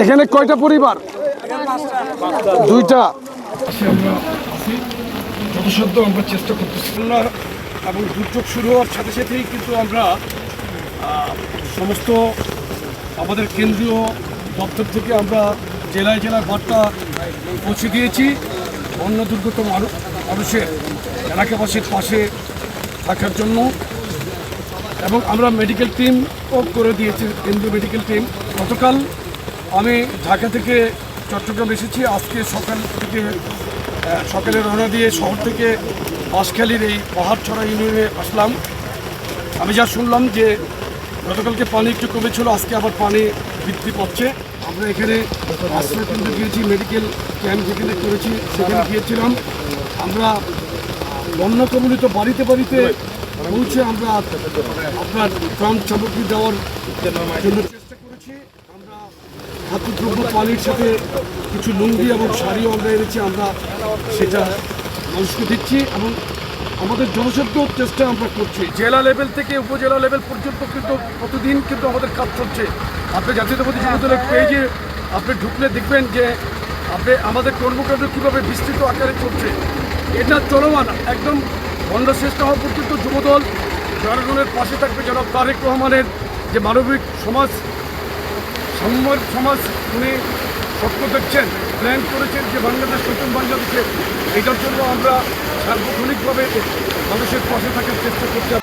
এখানে কয়টা পরিবার? দুইটা। আমরা আছি, যথাসাধ্য আমরা চেষ্টা করতেছি এবং দুর্যোগ শুরু হওয়ার সাথে সাথেই কিন্তু আমরা সমস্ত আমাদের কেন্দ্রীয় দপ্তর থেকে আমরা জেলায় জেলায় বার্তা পৌঁছে দিয়েছি বন্যা দুর্গত মানুষের এলাকাবাসীর পাশে থাকার জন্য। এবং আমরা মেডিকেল টিমও করে দিয়েছি, কেন্দ্রীয় মেডিকেল টিম। গতকাল আমি ঢাকা থেকে চট্টগ্রাম এসেছি, আজকে সকালে রওনা দিয়ে শহর থেকে বাঁশখালীর এই পাহাড়ছড়া ইউনিয়নে আসলাম। আমি যা শুনলাম যে গতকালকে পানি একটু কমেছিল, আজকে আবার পানি বৃদ্ধি পাচ্ছে। আমরা এখানে আশ্রয় কেন্দ্রে গিয়েছি, মেডিকেল ক্যাম্প যেখানে করেছি সেখানে গিয়েছিলাম। আমরা বন্যা কবলিত বাড়িতে বাড়িতে পৌঁছে আমরা আপনার ত্রাণ সামগ্রী দেওয়ার জন্য চেষ্টা করেছি। আমরা খাদ্যদ্রব্য পানির সাথে কিছু লুঙ্গি এবং শাড়িও আমরা এনেছি, আমরা সেটা মানুষকে দিচ্ছি এবং আমাদের জনসাধ্য চেষ্টা আমরা করছি। জেলা লেভেল থেকে উপজেলা লেভেল পর্যন্ত কিন্তু প্রতিদিন কিন্তু আমাদের কাজ চলছে। আপনি জাতীয়তাবাদী যুবদলের পেজে আপনি ঢুকলে দেখবেন যে আপনি আমাদের কর্মকাণ্ড কীভাবে বিস্তৃত আকারে চলছে। এটা চলমান একদম বন্যা শেষ হওয়া পর্যন্ত যুবদল জনগণের পাশে থাকবে। জনাব তারেক রহমানের যে মানবিক সমাজ, সাম্যের সমাজ উনি স্বপ্ন দেখছেন, প্ল্যান করেছেন যে বাংলাদেশ নতুন বাংলাদেশে, এটার জন্য আমরা সার্বক্ষণিকভাবে মানুষের পাশে থাকার চেষ্টা করছি।